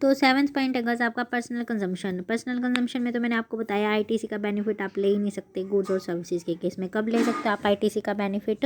तो 7वां पॉइंट है आपका पर्सनल कंजम्पशन। पर्सनल कंजम्पशन में तो मैंने आपको बताया आईटीसी का बेनिफिट आप ले ही नहीं सकते गुड्स और सर्विसेज के केस में। कब ले सकते हो आप आईटीसी का बेनिफिट?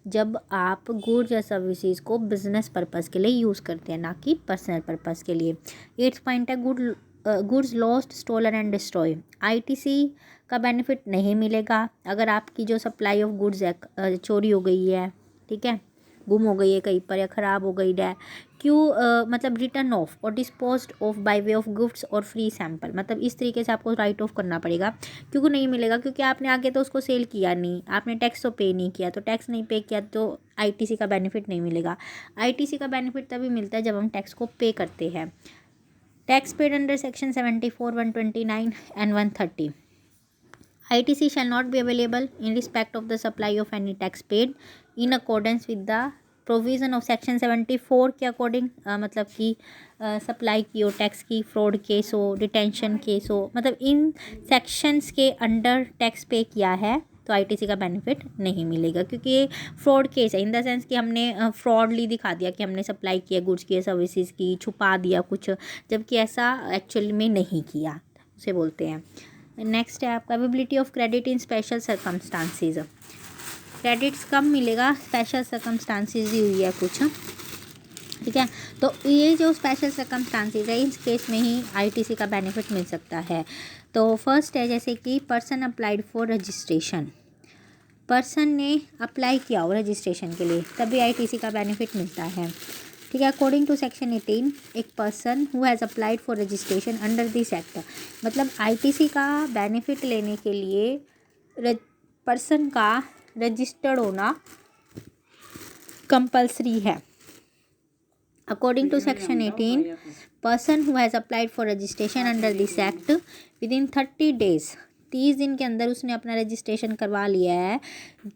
जब आप गुड्स या सर्विसेज को बिजनेस पर्पज़ के लिए यूज़ करते हैं, ना कि पर्सनल पर्पज़ के लिए। 8वां पॉइंट है goods lost, stolen and destroy. ITC का बेनिफिट नहीं मिलेगा अगर आपकी जो सप्लाई ऑफ गुड्स है चोरी हो गई है, ठीक है, गुम हो गई है कहीं पर या ख़राब हो गई है। मतलब रिटर्न ऑफ और disposed of by way of gifts और फ्री सैंपल, मतलब इस तरीके से आपको राइट ऑफ करना पड़ेगा। क्यों नहीं मिलेगा? क्योंकि आपने आगे तो उसको सेल किया नहीं, आपने टैक्स तो पे नहीं किया, तो टैक्स नहीं पे किया तो आईटीसी का बेनिफिट नहीं मिलेगा। आईटीसी का बेनिफिट तभी मिलता है जब हम टैक्स को पे करते हैं। Tax paid under section 74, 129 and 130। ITC shall not be available in respect of the supply of any tax paid in accordance with the provision of section 74 के अकॉर्डिंग, मतलब कि सप्लाई की हो टैक्स की, फ्रॉड केस हो, detention case हो, मतलब इन sections के अंडर टैक्स पे किया है तो आईटीसी का बेनिफिट नहीं मिलेगा। क्योंकि ये फ्रॉड केस है इन द सेंस कि हमने फ्रॉडली दिखा दिया कि हमने सप्लाई किया गुड्स की, सर्विसेज की, छुपा दिया कुछ, जबकि ऐसा एक्चुअली में नहीं किया, उसे बोलते हैं। नेक्स्ट है आपका ability of credit in special circumstances. Credits कब मिलेगा? स्पेशल सर्कमस्टांसिस दी हुई है कुछ, ठीक है। तो ये जो स्पेशल सर्कमस्टांसिस है इस केस में ही आईटीसी का बेनिफिट मिल सकता है। तो फर्स्ट है जैसे कि person applied for registration, person ने अप्लाई किया हो रजिस्ट्रेशन के लिए, तभी आईटीसी का बेनिफिट मिलता है, ठीक है। अकॉर्डिंग टू सेक्शन 18 एक person who has applied for registration under this act, मतलब आईटीसी का बेनिफिट लेने के लिए पर्सन का रजिस्टर्ड होना कंपलसरी है। According to section 18 person who has applied for registration under this act within 30 days, 30 दिन के अंदर उसने अपना रजिस्ट्रेशन करवा लिया है।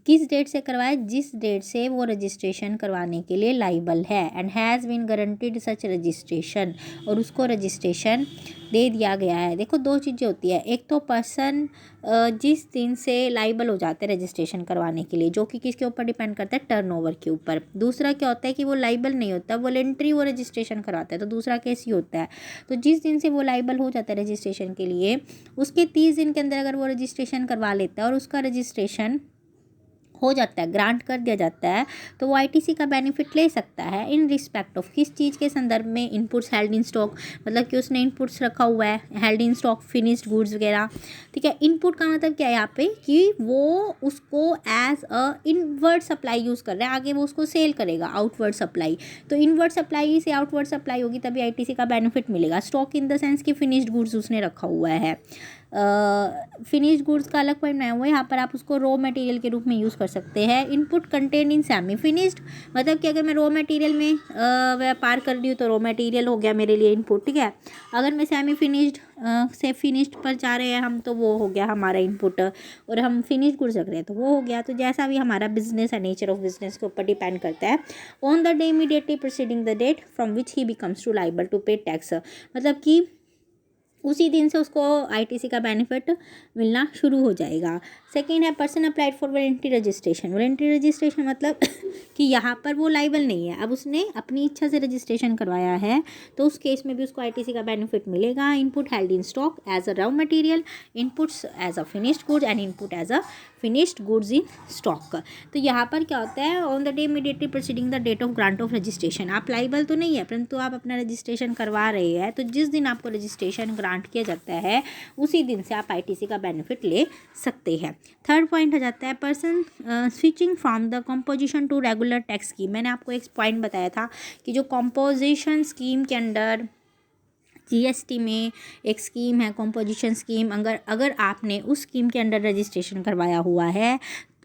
किस डेट से करवाया? जिस डेट से वो रजिस्ट्रेशन करवाने के लिए लाइबल है, and has been guaranteed such registration, और उसको रजिस्ट्रेशन दे दिया गया है। देखो दो चीज़ें होती है, एक तो पर्सन जिस दिन से लाइबल हो जाते हैं रजिस्ट्रेशन करवाने के लिए, जो कि किसके ऊपर डिपेंड करता है? टर्नओवर के ऊपर। दूसरा क्या होता है कि वो लाइबल नहीं होता, वॉलंटरी वो रजिस्ट्रेशन करवाता है, तो दूसरा केस ही होता है। तो जिस दिन से वो लाइबल हो जाता है रजिस्ट्रेशन के लिए, उसके 30 दिन के अंदर अगर वो रजिस्ट्रेशन करवा लेता है और उसका रजिस्ट्रेशन हो जाता है, ग्रांट कर दिया जाता है, तो वो आईटीसी का बेनिफिट ले सकता है। इन रिस्पेक्ट ऑफ किस चीज़ के संदर्भ में? इनपुट्स हेल्ड इन स्टॉक, मतलब कि उसने इनपुट्स रखा हुआ है, held in stock, finished goods वगैरह, ठीक है। इनपुट का मतलब क्या है यहाँ पे कि वो उसको as a inward supply use कर रहा है, आगे वो उसको सेल करेगा आउटवर्ड सप्लाई, तो इनवर्ड सप्लाई से आउटवर्ड सप्लाई होगी तभी आईटीसी का बेनिफिट मिलेगा। स्टॉक इन द सेंस कि फिनिश्ड गुड्स उसने रखा हुआ है। फिनिश्ड गुड्स का अलग पॉइंट बनाया हुआ है, यहाँ पर आप उसको रॉ मटेरियल के रूप में यूज़ कर सकते हैं। Input contain in semi finished, मतलब कि अगर मैं रॉ मटेरियल में व्यापार कर रही हूँ तो रॉ मटेरियल हो गया मेरे लिए इनपुट, ठीक है। अगर मैं सेमी फिनिश्ड से फिनिश्ड पर जा रहे हैं हम, तो वो हो गया हमारा इनपुट, और हम फिनिश्ड गुड्स रख रहे हैं तो वो हो गया। तो जैसा भी हमारा बिजनेस है, नेचर ऑफ बिजनेस के ऊपर डिपेंड करता है। On the day immediately preceding the date from which he becomes to liable to pay tax, मतलब कि उसी दिन से उसको आईटीसी का बेनिफिट मिलना शुरू हो जाएगा। सेकेंड है person applied for voluntary registration. Voluntary registration मतलब कि यहाँ पर वो लाइबल नहीं है, अब उसने अपनी इच्छा से रजिस्ट्रेशन करवाया है, तो उस केस में भी उसको आईटीसी का बेनिफिट मिलेगा। Input held in stock as a raw material, inputs as a finished goods and input as a finished goods in stock. तो यहाँ पर क्या होता है? On the day immediately preceding the date of grant of registration, आप liable तो नहीं है परंतु आप अपना रजिस्ट्रेशन करवा रहे हैं, तो जिस दिन आपको रजिस्ट्रेशन ग्रांट किया जाता है उसी दिन से आप आईटीसी का बेनिफिट ले सकते हैं। थर्ड पॉइंट आ जाता है person switching from the composition to regular tax scheme. मैंने आपको एक पॉइंट बताया था कि जो कंपोजिशन स्कीम के अंडर जीएसटी में एक स्कीम है कंपोजिशन स्कीम, अगर आपने उस स्कीम के अंडर रजिस्ट्रेशन करवाया हुआ है,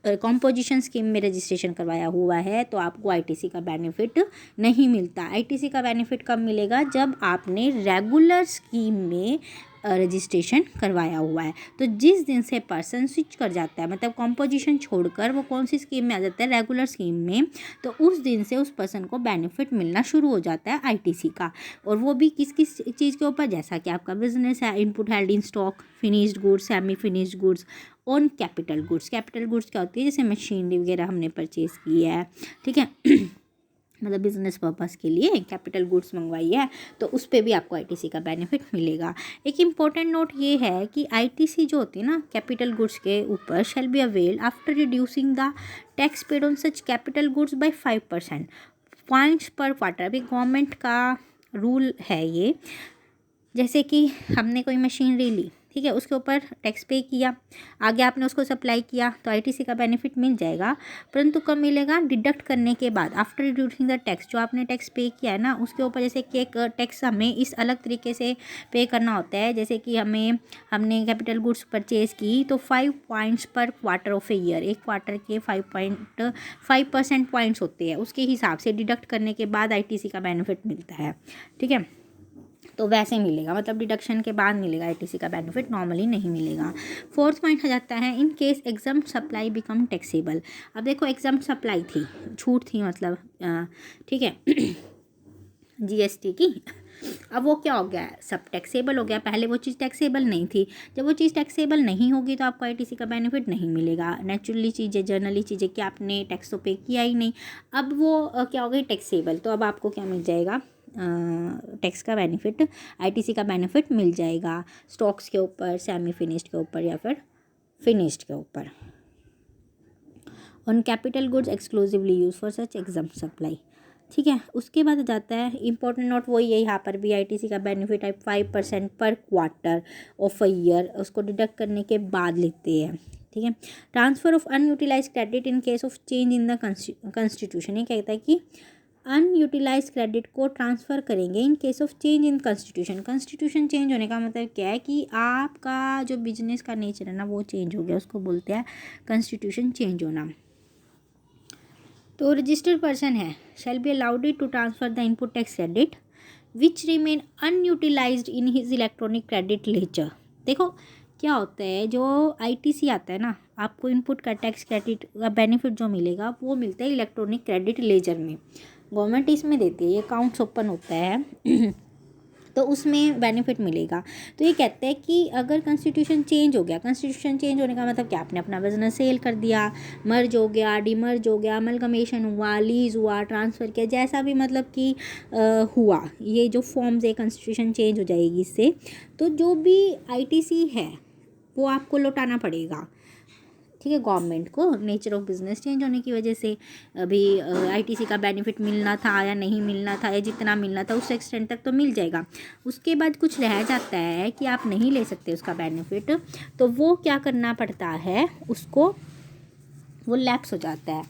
कंपोजिशन स्कीम में रजिस्ट्रेशन करवाया हुआ है, तो आपको आईटीसी का बेनिफिट नहीं मिलता। आईटीसी का बेनिफिट कब मिलेगा? जब आपने रेगुलर स्कीम में रजिस्ट्रेशन करवाया हुआ है। तो जिस दिन से पर्सन स्विच कर जाता है, मतलब कंपोजिशन छोड़कर वो कौन सी स्कीम में आ जाता है? रेगुलर स्कीम में, तो उस दिन से उस पर्सन को बेनिफिट मिलना शुरू हो जाता है आईटीसी का। और वो भी किस किस चीज़ के ऊपर? जैसा कि आपका बिजनेस है, input held in stock, finished goods, semi finished goods, on capital goods. Capital goods क्या होती है? जैसे मशीनरी वगैरह हमने परचेज़ की है, ठीक है। मतलब बिजनेस पर्पस के लिए कैपिटल गुड्स मंगवाई है तो उस पर भी आपको आईटीसी का बेनिफिट मिलेगा। एक इम्पॉर्टेंट नोट ये है कि आईटीसी जो होती है ना कैपिटल गुड्स के ऊपर shall be avail after reducing the tax paid on such capital goods by 5% points पर क्वार्टर। अभी गवर्नमेंट का रूल है ये, जैसे कि हमने कोई मशीनरी ली, ठीक है, उसके ऊपर टैक्स पे किया, आगे आपने उसको सप्लाई किया तो आईटीसी का बेनिफिट मिल जाएगा, परंतु कब मिलेगा? डिडक्ट करने के बाद, आफ्टर रिड्यूसिंग द टैक्स। जो आपने टैक्स पे किया है ना उसके ऊपर, जैसे कि एक टैक्स हमें इस अलग तरीके से पे करना होता है, जैसे कि हमने कैपिटल गुड्स परचेज़ की तो 5 पॉइंट्स पर क्वार्टर ऑफ ए ईयर, एक क्वार्टर के 5% पॉइंट्स होते हैं, उसके हिसाब से डिडक्ट करने के बाद आईटीसी का बेनिफिट मिलता है, ठीक है। तो वैसे मिलेगा, मतलब डिडक्शन के बाद मिलेगा आईटीसी का बेनिफिट, नॉर्मली नहीं मिलेगा। फोर्थ पॉइंट आ जाता है in case exempt supply become taxable. अब देखो एग्जाम सप्लाई थी, छूट थी, मतलब ठीक है जीएसटी की, अब वो क्या हो गया? सब टैक्सेबल हो गया। पहले वो चीज़ टैक्सेबल नहीं थी, जब वो चीज़ टैक्सेबल नहीं होगी तो आपको आईटीसी का बेनिफिट नहीं मिलेगा। नेचुरली चीज़ें, जनरली चीज़ें कि आपने टैक्स तो पे किया ही नहीं, अब वो क्या हो गई? टैक्सेबल। तो अब आपको क्या मिल जाएगा? टैक्स का बेनिफिट, आईटीसी का बेनिफिट मिल जाएगा स्टॉक्स के ऊपर, सेमी फिनिश्ड के ऊपर या फिर फिनिश्ड के ऊपर। On capital goods exclusively use for such exempt supply, ठीक है। उसके बाद जाता है इंपॉर्टेंट नोट, वही है यहाँ पर भी आईटीसी का बेनिफिट है 5% पर क्वार्टर ऑफ अ ईयर, उसको डिडक्ट करने के बाद लेते हैं, ठीक है। Transfer of unutilise credit in case of change in the constitution, ये कहता है कि अनयूटिलाइज क्रेडिट को ट्रांसफ़र करेंगे इन case of change in constitution. Constitution change होने का मतलब क्या है कि आपका जो बिजनेस का नेचर है ना वो चेंज हो गया, उसको बोलते हैं कॉन्स्टिट्यूशन चेंज होना। तो रजिस्टर्ड पर्सन है shall be allowed to transfer the input tax credit which remain unutilised in his electronic credit ledger. देखो क्या होता है, जो आईटीसी आता है ना, आपको इनपुट का टैक्स क्रेडिट का बेनिफिट जो मिलेगा वो मिलता है इलेक्ट्रॉनिक क्रेडिट लेजर में, गवर्नमेंट इसमें देती है, ये अकाउंट्स ओपन होता है तो उसमें बेनिफिट मिलेगा। तो ये कहते हैं कि अगर कॉन्स्टिट्यूशन चेंज हो गया, कॉन्स्टिट्यूशन चेंज होने का मतलब क्या? आपने अपना बिजनेस सेल कर दिया, मर्ज हो गया, डीमर्ज हो गया, अमलगमेशन हुआ, लीज हुआ, ट्रांसफ़र किया, जैसा भी मतलब कि हुआ, ये जो फॉर्म्स है कॉन्स्टिट्यूशन चेंज हो जाएगी इससे, तो जो भी आईटीसी है वो आपको लौटाना पड़ेगा, ठीक है, गवर्नमेंट को। नेचर ऑफ बिजनेस चेंज होने की वजह से अभी आईटीसी का बेनिफिट मिलना था या नहीं मिलना था, या जितना मिलना था उस एक्सटेंट तक तो मिल जाएगा। उसके बाद कुछ रह जाता है कि आप नहीं ले सकते उसका बेनिफिट, तो वो क्या करना पड़ता है, उसको वो लैप्स हो जाता है,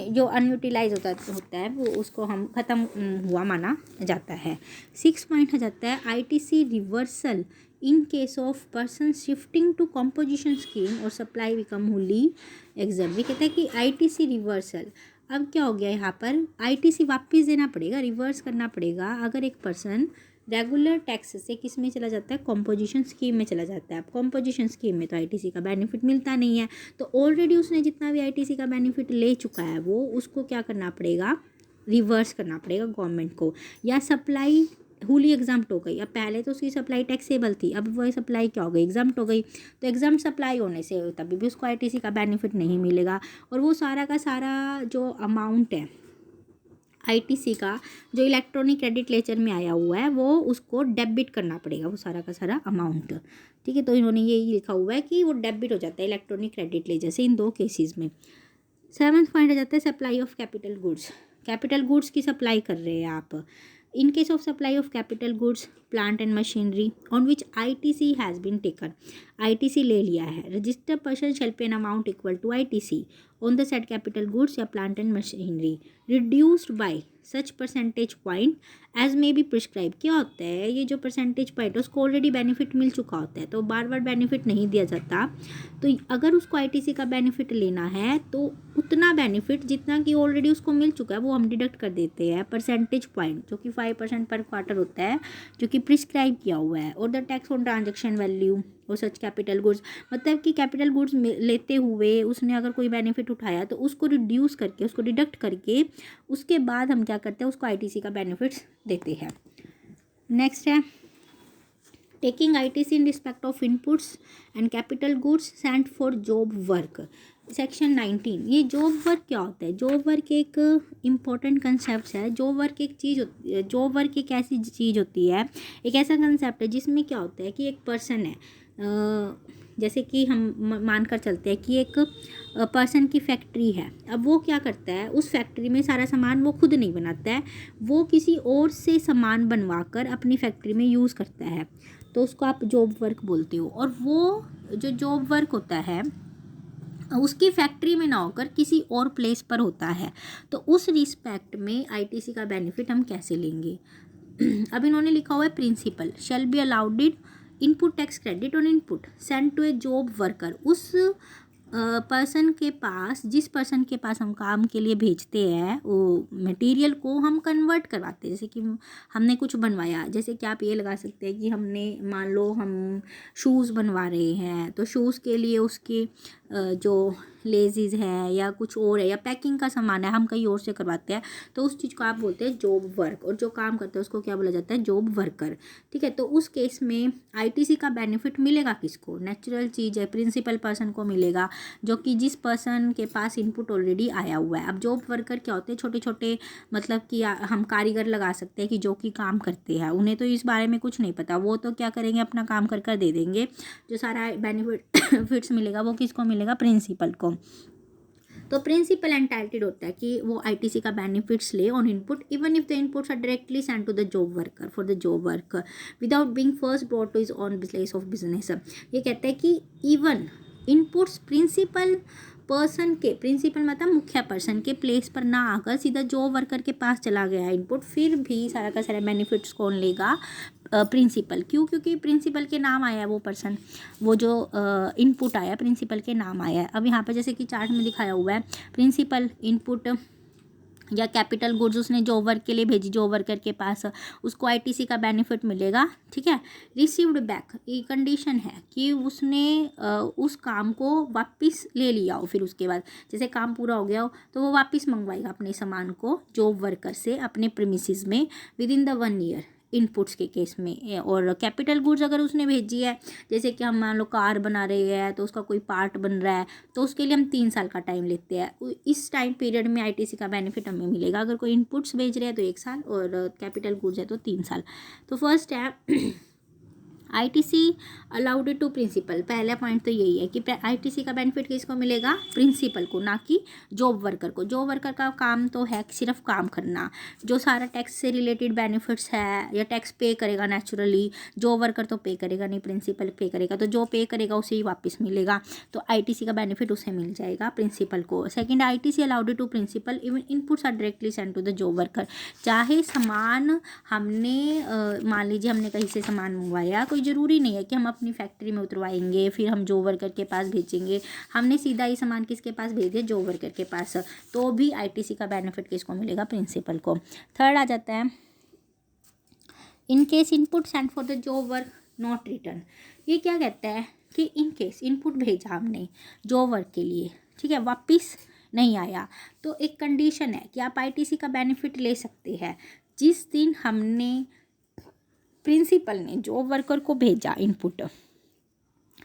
जो अनयूटिलाइज होता है वो उसको हम ख़त्म हुआ माना जाता है। 6 पॉइंट आ जाता है ITC reversal in case of person shifting to composition scheme और सप्लाई बिकम होली एग्जाम। ये कहता है कि आईटीसी रिवर्सल, अब क्या हो गया यहाँ पर, आईटीसी वापस देना पड़ेगा, रिवर्स करना पड़ेगा अगर एक पर्सन रेगुलर टैक्स से किस में चला जाता है? कॉम्पोजिशन स्कीम में चला जाता है। अब कॉम्पोजिशन स्कीम में तो आईटीसी का बेनिफिट मिलता नहीं है, तो ऑलरेडी उसने जितना भी आईटीसी का बेनिफिट ले चुका है वो उसको क्या करना पड़ेगा? रिवर्स करना पड़ेगा गवर्नमेंट को। या सप्लाई हुली एग्जाम्प्ट हो गई, अब पहले तो उसकी सप्लाई टैक्सेबल थी, अब वही सप्लाई क्या हो गई? एग्जाम्प्ट हो गई, तो एग्जाम्प्ट सप्लाई होने से तभी भी उसको आईटीसी का बेनिफिट नहीं मिलेगा, और वो सारा का सारा जो अमाउंट है आईटीसी का जो इलेक्ट्रॉनिक क्रेडिट लेजर में आया हुआ है वो उसको डेबिट करना पड़ेगा, वो सारा का सारा अमाउंट, ठीक है। तो इन्होंने यही लिखा हुआ है कि वो डेबिट हो जाता है इलेक्ट्रॉनिक क्रेडिट लेजर से इन 2 केसेस में। 7th पॉइंट आ जाता है supply of capital goods. Capital goods की सप्लाई कर रहे हैं आप, in case of supply of capital goods plant and machinery on which ITC has been taken, ITC ले लिया है, registered person shall pay an amount equal to ITC on the said capital goods या plant and machinery reduced by such percentage point as may be prescribe. क्या होता है, ये जो percentage point है उसको ऑलरेडी बेनिफिट मिल चुका होता है, तो बार बार बेनिफिट नहीं दिया जाता। तो अगर उसको आईटीसी का बेनिफिट लेना है तो उतना बेनिफिट जितना कि ऑलरेडी उसको मिल चुका है वो हम डिडक्ट कर देते हैं परसेंटेज पॉइंट, जो कि 5% पर क्वार्टर होता है, जो कि प्रिस्क्राइब किया हुआ है। और the tax on transaction value और सच कैपिटल गुड्स, मतलब कि कैपिटल गुड्स लेते हुए उसने अगर कोई बेनिफिट उठाया तो उसको रिड्यूस करके, उसको डिडक्ट करके उसके बाद हम क्या करते हैं, उसको आईटीसी का बेनिफिट्स देते हैं। नेक्स्ट है taking ITC in respect of inputs and capital goods sent for job work. Section 19, ये जॉब वर्क क्या होता है? जॉब वर्क एक इम्पॉर्टेंट कंसेप्ट है। जॉब वर्क एक चीज़ होती है, जॉब वर्क एक ऐसी चीज़ होती है, एक ऐसा कंसेप्ट है जिसमें क्या होता है कि एक पर्सन है, जैसे कि हम मानकर चलते हैं कि एक पर्सन की फैक्ट्री है। अब वो क्या करता है, उस फैक्ट्री में सारा सामान वो खुद नहीं बनाता है, वो किसी और से सामान बनवा कर अपनी फैक्ट्री में यूज़ करता है, तो उसको आप जॉब वर्क बोलते हो। और वो जो जॉब वर्क होता है उसकी फैक्ट्री में ना होकर किसी और प्लेस पर होता है, तो उस रिस्पेक्ट में आईटीसी का बेनिफिट हम कैसे लेंगे? अब इन्होंने लिखा हुआ है principal shall be allowed input tax credit on input send to a job worker. उस पर्सन के पास, जिस पर्सन के पास हम काम के लिए भेजते हैं, वो मटेरियल को हम कन्वर्ट करवाते हैं। जैसे कि हमने कुछ बनवाया, जैसे कि आप ये लगा सकते हैं कि हमने, मान लो हम शूज़ बनवा रहे हैं, तो शूज़ के लिए उसके जो लेजीज है या कुछ और है या पैकिंग का सामान है, हम कहीं और से करवाते हैं, तो उस चीज़ को आप बोलते हैं जॉब वर्क। और जो काम करते हैं उसको क्या बोला जाता है? Job worker. ठीक है, तो उस केस में आईटीसी का बेनिफिट मिलेगा किसको? नेचुरल चीज़ है, प्रिंसिपल पर्सन को मिलेगा, जो कि जिस पर्सन के पास इनपुट ऑलरेडी आया हुआ है। अब जॉब वर्कर क्या होते हैं? छोटे छोटे, मतलब कि हम कारीगर लगा सकते हैं कि जो कि काम करते हैं, उन्हें तो इस बारे में कुछ नहीं पता, वो तो क्या करेंगे, अपना काम कर कर दे देंगे। जो सारा बेनिफिट्स मिलेगा वो किसको मिलेगा? प्रिंसिपल को। तो प्रिंसिपल एंटाइटल्ड होता है कि वो आईटीसी का बेनिफिट्स ले on input even if the inputs are directly send to the job worker for the job work without being first brought to his own place of business. ये कहता है कि इवन इनपुट्स प्रिंसिपल पर्सन के, principal मतलब मुख्य person के place पर ना आकर सीधा जॉब वर्कर के पास चला गया इनपुट, फिर भी सारा का सारा बेनिफिट्स कौन लेगा? प्रिंसिपल। क्यों? क्योंकि प्रिंसिपल के नाम आया है वो पर्सन, वो जो इनपुट आया प्रिंसिपल के नाम आया है। अब यहाँ पर जैसे कि चार्ट में दिखाया हुआ है, प्रिंसिपल इनपुट या कैपिटल गुड्स उसने जॉब वर्क के लिए भेजी जॉब वर्कर के पास, उसको आईटीसी का बेनिफिट मिलेगा। ठीक है, रिसीव्ड बैक, ये कंडीशन है कि उसने उस काम को वापस ले लिया हो, फिर उसके बाद जैसे काम पूरा हो गया हो तो वो वापस मंगवाएगा अपने सामान को जॉब वर्कर से अपने प्रीमिसेस में with in the 1 year inputs के केस में। और कैपिटल गुड्स अगर उसने भेजी है, जैसे कि हम मान लो कार बना रहे हैं तो उसका कोई पार्ट बन रहा है, तो उसके लिए हम 3 साल का टाइम लेते हैं। इस टाइम पीरियड में आईटीसी का बेनिफिट हमें मिलेगा। अगर कोई इनपुट्स भेज रहे हैं तो 1 साल और कैपिटल गुड्स है तो 3 साल। तो फर्स्ट है आईटीसी अलाउड टू प्रिंसिपल। पहला पॉइंट तो यही है कि आईटीसी का बेनिफिट किसको मिलेगा? प्रिंसिपल को, ना कि जॉब वर्कर को। जॉब वर्कर का काम तो है सिर्फ काम करना, जो सारा टैक्स से रिलेटेड बेनिफिट्स है या टैक्स पे करेगा नेचुरली, जॉब वर्कर तो पे करेगा नहीं, प्रिंसिपल पे करेगा, तो जो पे करेगा उसे ही वापस मिलेगा। तो आईटीसी का बेनिफिट उसे मिल जाएगा, प्रिंसिपल को। Second, ITC allowed to principal even inputs are directly send to the job worker. चाहे सामान हमने मान लीजिए हमने कहीं से सामान मंगवाया, कोई ज़रूरी नहीं है कि हम अपनी फैक्ट्री में उतरवाएंगे फिर हम जॉब वर्कर के पास भेजेंगे, हमने सीधा ही सामान किसके पास भेज दिया? जॉब वर्कर के पास, तो भी आईटीसी का बेनिफिट किसको मिलेगा? प्रिंसिपल को। थर्ड आ जाता है in case input send for the job work not return. ये क्या कहता है कि इन केस इनपुट भेजा हमने जॉब वर्क के लिए, ठीक है, वापस नहीं आया, तो एक कंडीशन है कि आप आईटीसी का बेनिफिट ले सकते हैं जिस दिन हमने, प्रिंसिपल ने जॉब वर्कर को भेजा इनपुट,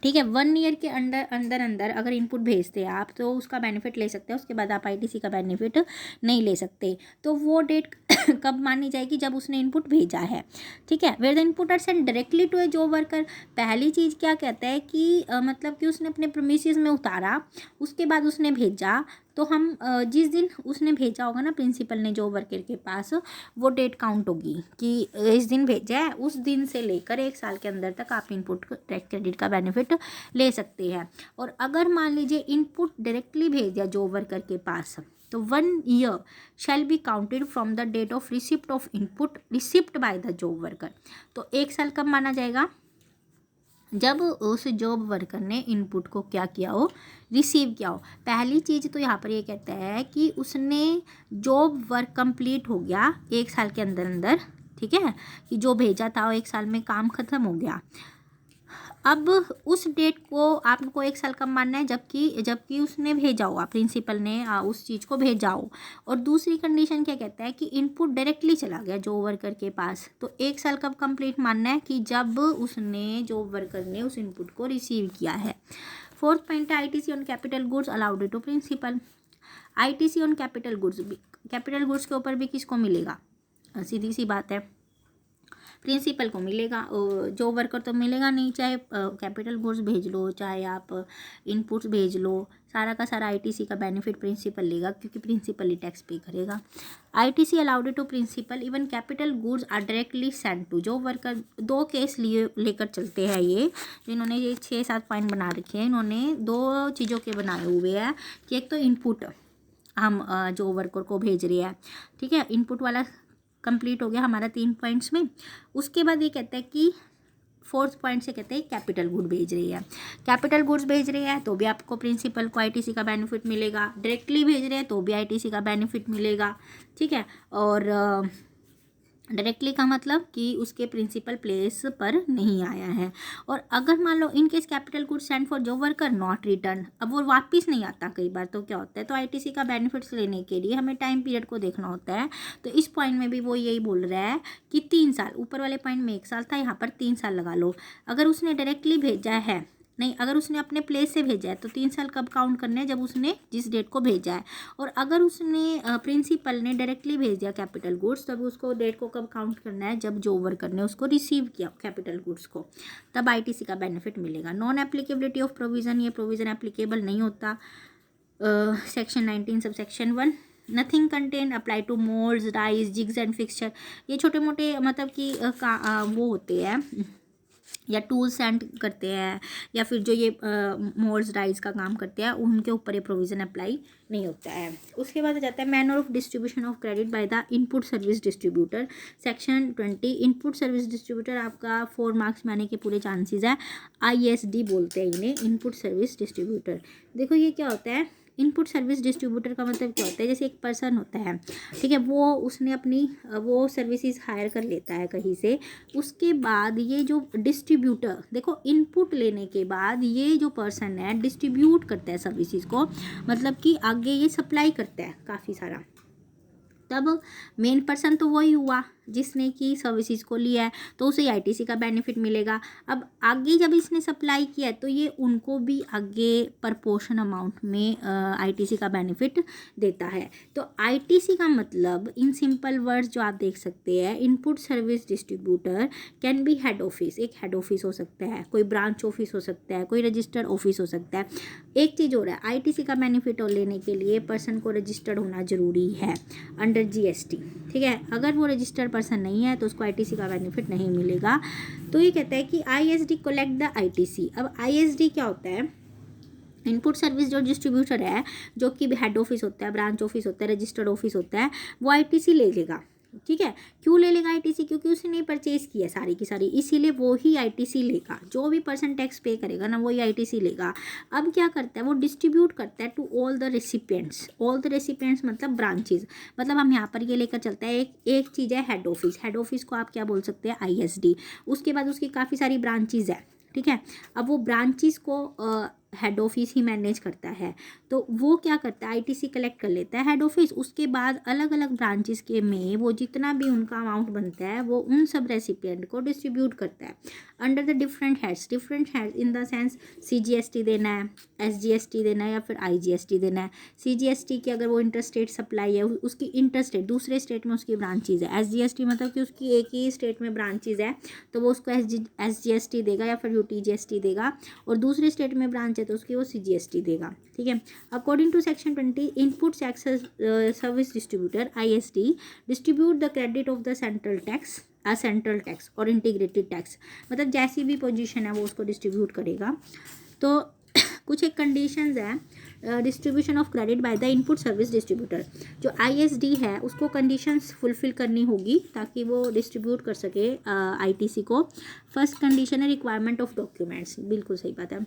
ठीक है, 1 ईयर के अंदर अगर इनपुट भेजते हैं आप तो उसका बेनिफिट ले सकते हैं, उसके बाद आप आईटीसी का बेनिफिट नहीं ले सकते। तो वो डेट कब मानी जाएगी? जब उसने इनपुट भेजा है। ठीक है, where the input are send directly to a job worker. पहली चीज़ क्या कहता है कि मतलब कि उसने अपने प्रीमिसेस में उतारा, उसके बाद उसने भेजा, तो हम जिस दिन उसने भेजा होगा ना प्रिंसिपल ने जॉब वर्कर के पास, वो डेट काउंट होगी कि इस दिन भेजा है, उस दिन से लेकर 1 साल के अंदर तक आप इनपुट टैक्स क्रेडिट का बेनिफिट ले सकते हैं। और अगर मान लीजिए इनपुट डायरेक्टली भेज दिया जॉब वर्कर के पास, तो 1 year shall be counted from the date of receipt of input receipt by the job worker. तो 1 साल कब माना जाएगा? जब उस जॉब वर्कर ने इनपुट को क्या किया हो? रिसीव किया हो। पहली चीज़ तो यहाँ पर ये कहता है कि उसने जॉब वर्क कंप्लीट हो गया 1 साल के अंदर, ठीक है, कि जो भेजा था वो 1 साल में काम ख़त्म हो गया। अब उस डेट को आपको 1 साल कब मानना है? जबकि उसने भेजा हुआ, प्रिंसिपल ने उस चीज़ को भेजा हो। और दूसरी कंडीशन क्या कहता है कि इनपुट डायरेक्टली चला गया जॉब वर्कर के पास, तो 1 साल कब कंप्लीट मानना है? कि जब उसने, जॉब वर्कर ने उस इनपुट को रिसीव किया है। फोर्थ पॉइंट है ITC on capital goods allowed to principal. ITC on capital goods, capital goods के ऊपर भी किसको मिलेगा? सीधी सी बात है, प्रिंसिपल को मिलेगा, जो वर्कर तो मिलेगा नहीं, चाहे कैपिटल गुड्स भेज लो, चाहे आप इनपुट्स भेज लो, सारा का सारा आईटीसी का बेनिफिट प्रिंसिपल लेगा, क्योंकि प्रिंसिपल ही टैक्स पे करेगा। ITC allowed to principal even capital goods are directly send to, job worker, दो केस लेकर चलते हैं ये, जिन्होंने ये 6-7 पॉइंट बना रखे हैं, इन्होंने 2 चीज़ों के बनाए हुए हैं कि एक तो इनपुट हम जो वर्कर को भेज रहे हैं, ठीक है, इनपुट वाला कंप्लीट हो गया हमारा 3 पॉइंट्स में। उसके बाद ये कहता है कि 4th पॉइंट से कहते हैं कैपिटल गुड भेज रही है, कैपिटल गुड्स भेज रही है तो भी आपको प्रिंसिपल को आईटीसी का बेनिफिट मिलेगा, डायरेक्टली भेज रहे हैं तो भी आईटीसी का बेनिफिट मिलेगा, ठीक है। और डायरेक्टली का मतलब कि उसके प्रिंसिपल प्लेस पर नहीं आया है। और अगर मान लो in case capital goods send for जो वर्कर नॉट रिटर्न, अब वो वापस नहीं आता कई बार, तो क्या होता है, तो आईटीसी का बेनिफिट्स लेने के लिए हमें टाइम पीरियड को देखना होता है। तो इस पॉइंट में भी वो यही बोल रहा है कि 3 साल, ऊपर वाले पॉइंट में 1 साल था, यहाँ पर 3 साल लगा लो। अगर उसने डायरेक्टली भेजा है, नहीं, अगर उसने अपने प्लेस से भेजा है तो 3 साल कब काउंट करने हैं, जब उसने जिस डेट को भेजा है। और अगर उसने प्रिंसिपल ने डायरेक्टली भेज दिया कैपिटल गुड्स, तब उसको डेट को कब काउंट करना है, जब जो वर्कर ने उसको रिसीव किया कैपिटल गुड्स को, तब आईटीसी का बेनिफिट मिलेगा। नॉन एप्लीकेबिलिटी ऑफ प्रोविज़न, ये प्रोविज़न एप्लीकेबल नहीं होता। Section 19 sub section 1, nothing contain apply to moulds, dies, jigs and fixture, ये छोटे मोटे मतलब कि वो होते हैं या टूल्स सेंड करते हैं, या फिर जो ये मोल्ड्स डाइज का काम करते हैं, उनके ऊपर ये प्रोविज़न अप्लाई नहीं होता है। उसके बाद आ जाता है manner of distribution of credit by the input service distributor, section 20। Input service distributor आपका 4 मार्क्स में आने के पूरे चांसेस है। आईएसडी बोलते हैं इन्हें, इनपुट सर्विस डिस्ट्रीब्यूटर। देखो ये क्या होता है, इनपुट सर्विस डिस्ट्रीब्यूटर का मतलब क्या होता है, जैसे एक पर्सन होता है, ठीक है, वो उसने अपनी वो सर्विसेज हायर कर लेता है कहीं से, उसके बाद ये जो डिस्ट्रीब्यूटर, देखो इनपुट लेने के बाद ये जो पर्सन है डिस्ट्रीब्यूट करता है सर्विसेज को, मतलब कि आगे ये सप्लाई करता है काफ़ी सारा। तब मेन पर्सन तो वही हुआ जिसने की सर्विसेज को लिया है, तो उसे आईटीसी का बेनिफिट मिलेगा। अब आगे जब इसने सप्लाई किया है तो ये उनको भी आगे प्रपोर्शन अमाउंट में आईटीसी का बेनिफिट देता है। तो आईटीसी का मतलब इन सिंपल वर्ड्स जो आप देख सकते हैं, input service distributor can be head office, एक हेड ऑफिस हो सकता है, कोई ब्रांच ऑफिस हो सकता है, कोई रजिस्टर्ड ऑफिस हो सकता है। एक चीज़ हो रहा है, आईटीसी का बेनिफिट लेने के लिए पर्सन को रजिस्टर्ड होना जरूरी है अंडर जीएसटी, ठीक है। अगर वो रजिस्टर्ड पर्सन नहीं है तो उसको आईटीसी का बेनिफिट नहीं मिलेगा। तो ये कहता है कि आईएसडी कलेक्ट द आईटीसी। अब आईएसडी क्या होता है, इनपुट सर्विस जो डिस्ट्रीब्यूटर है, जो कि हेड ऑफिस होता है, ब्रांच ऑफिस होता है, रजिस्टर्ड ऑफिस होता है, वो आईटीसी ले लेगा, ठीक है। क्यों ले लेगा आईटीसी, क्योंकि उसने परचेज किया सारी की सारी, इसीलिए वो ही आईटीसी लेगा। जो भी पर्सन टैक्स पे करेगा ना, वही आईटीसी लेगा। अब क्या करता है, वो डिस्ट्रीब्यूट करता है to all the recipients. All the recipients मतलब ब्रांचेज, मतलब हम यहाँ पर ये लेकर चलते हैं, एक चीज़ है हेड ऑफिस, हेड ऑफिस को आप क्या बोल सकते हैं, आईएसडी। उसके बाद उसकी काफ़ी सारी ब्रांचेज है, ठीक है। अब वो ब्रांचेस को हेड ऑफिस ही मैनेज करता है, तो वो क्या करता है, आईटीसी कलेक्ट कर लेता है हेड ऑफिस। उसके बाद अलग अलग ब्रांचेस के में वो जितना भी उनका अमाउंट बनता है वो उन सब रेसिपिएंट को डिस्ट्रीब्यूट करता है under the different heads in the sense CGST देना है, एसजीएसटी देना है, या फिर आईजीएसटी देना है। सीजीएसटी की अगर वो इंटरस्टेट सप्लाई है, उसकी इंटरस्टेट दूसरे स्टेट में उसकी ब्रांचेज है। एसजीएसटी मतलब कि उसकी एक ही स्टेट में ब्रांचेज है, तो वो उसको एसजीएसटी देगा या फिर यूटीजीएसटी देगा, और दूसरे स्टेट में ब्रांच है तो उसकी वो सीजीएसटी देगा, ठीक है। According to section 20, input service distributor ISD distribute the credit of the central tax, central tax और इंटीग्रेटेड टैक्स, मतलब जैसी भी पोजीशन है वो उसको डिस्ट्रीब्यूट करेगा। तो कुछ एक कंडीशंस है distribution of credit by the input service distributor, जो आईएसडी है उसको कंडीशंस फुलफिल करनी होगी ताकि वो डिस्ट्रीब्यूट कर सके आईटीसी को। फर्स्ट कंडीशन है रिक्वायरमेंट ऑफ डॉक्यूमेंट्स, बिल्कुल सही बात है।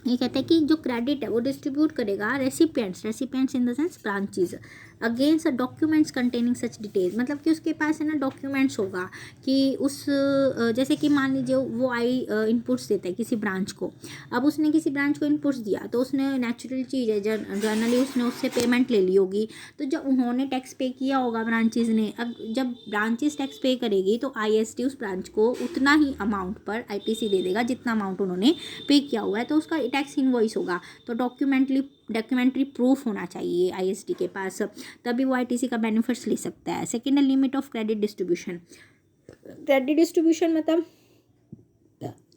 ये कहते हैं कि जो क्रेडिट है वो डिस्ट्रीब्यूट करेगा recipients in the sense branches, against documents containing such details, मतलब कि उसके पास है ना डॉक्यूमेंट्स होगा कि उस जैसे कि मान लीजिए वो आई इनपुट्स देता है किसी ब्रांच को, अब उसने किसी ब्रांच को इनपुट्स दिया तो उसने नेचुरल चीज़ है जनरली उसने उससे पेमेंट ले ली होगी, तो जब उन्होंने टैक्स पे किया होगा ब्रांचेज ने, अब जब ब्रांचेस टैक्स पे करेगी तो आईएसडी उस ब्रांच को उतना ही अमाउंट पर आईटीसी दे देगा जितना अमाउंट उन्होंने पे किया हुआ है, तो उसका टैक्स इनवॉइस होगा। तो डॉक्यूमेंट्री प्रूफ होना चाहिए आईएसडी के पास, तभी वो आईटीसी का बेनिफिट्स ले सकता है। सेकेंड है limit of credit distribution. Credit distribution मतलब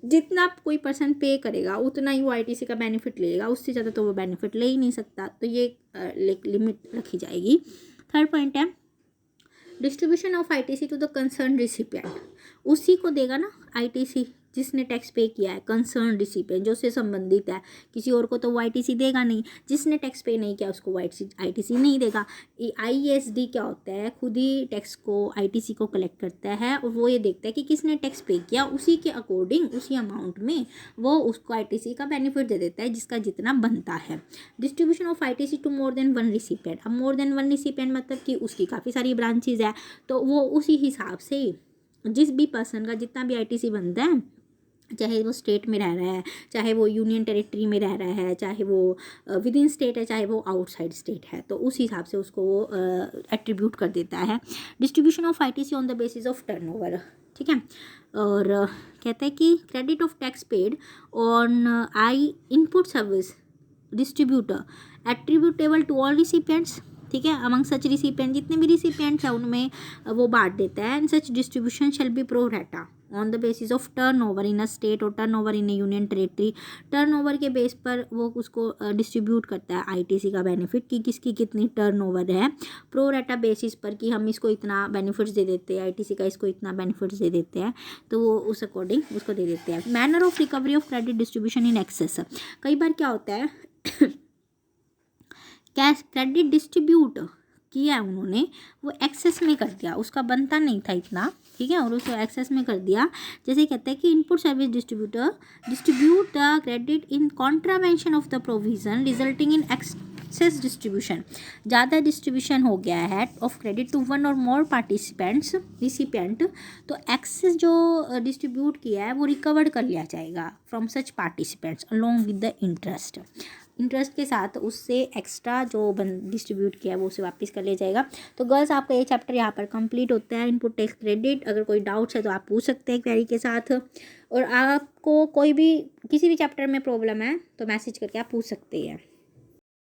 जितना कोई पर्सन पे करेगा उतना ही वो आईटीसी का बेनिफिट लेगा, उससे ज़्यादा तो वो बेनिफिट ले ही नहीं सकता, तो ये लिमिट रखी जाएगी। थर्ड पॉइंट है distribution of ITC to the concern recipient, उसी को देगा ना आईटीसी जिसने टैक्स पे किया है, कंसर्न रिसिपिएंट जो उससे संबंधित है, किसी और को तो वो आईटीसी देगा नहीं, जिसने टैक्स पे नहीं किया उसको वो आईटीसी नहीं देगा। आईएसडी क्या होता है, खुद ही टैक्स को आईटीसी को कलेक्ट करता है और वो ये देखता है कि किसने टैक्स पे किया, उसी के अकॉर्डिंग उसी अमाउंट में वो उसको आईटीसी का बेनिफिट दे देता है जिसका जितना बनता है। Distribution of ITC to more than one recipient, अब मोर देन वन रिसिपिएंट मतलब कि उसकी काफ़ी सारी ब्रांचेज है, तो वो उसी हिसाब से जिस भी पर्सन का जितना भी आईटीसी बनता है, चाहे वो स्टेट में रह रहा है, चाहे वो यूनियन टेरिटरी में रह रहा है, चाहे वो विद इन स्टेट है, चाहे वो आउटसाइड स्टेट है, तो उस हिसाब से उसको वो एट्रीब्यूट कर देता है। Distribution of ITC on the basis of turnover, ठीक है। और कहता है कि credit of tax paid on I input service distributor attributable to all recipients, ठीक है, अमंग सच रिसिपिएंट, जितने भी रिसिपिएंट्स हैं उनमें वो बांट देता है। And such distribution shall be pro rata on the basis of turnover in a state or turnover in a union territory, turnover के बेस पर वो उसको डिस्ट्रीब्यूट करता है आईटीसी का बेनिफिट कि किसकी कितनी टर्न ओवर है, प्रो रेटा बेसिस पर कि हम इसको इतना बेनिफिट्स दे देते हैं, आईटीसी का इसको इतना बेनिफिट्स दे देते हैं, तो वो उस अकॉर्डिंग उसको दे देते हैं। Manner of recovery of credit distribution in excess, कई बार क्या होता है कैश क्रेडिट डिस्ट्रीब्यूट किया उन्होंने, वो एक्सेस में कर दिया, उसका बनता नहीं था इतना, ठीक है, और उसको एक्सेस में कर दिया। जैसे कहते हैं कि input service distributor distribute the credit in contravention of the provision resulting in excess distribution, ज़्यादा डिस्ट्रीब्यूशन हो गया है ऑफ क्रेडिट टू वन और मोर पार्टिसिपेंट्स रिसिपिएंट, तो एक्सेस जो डिस्ट्रीब्यूट किया है वो रिकवर कर लिया जाएगा from such participants along with the interest के साथ, उससे एक्स्ट्रा जो डिस्ट्रीब्यूट किया है वो उसे वापस कर लिया जाएगा। तो गर्ल्स आपका ये चैप्टर यहाँ पर कंप्लीट होता है, इनपुट टैक्स क्रेडिट। अगर कोई डाउट्स है तो आप पूछ सकते हैं क्वेरी के साथ, और आपको कोई भी किसी भी चैप्टर में प्रॉब्लम है तो मैसेज करके आप पूछ सकते हैं।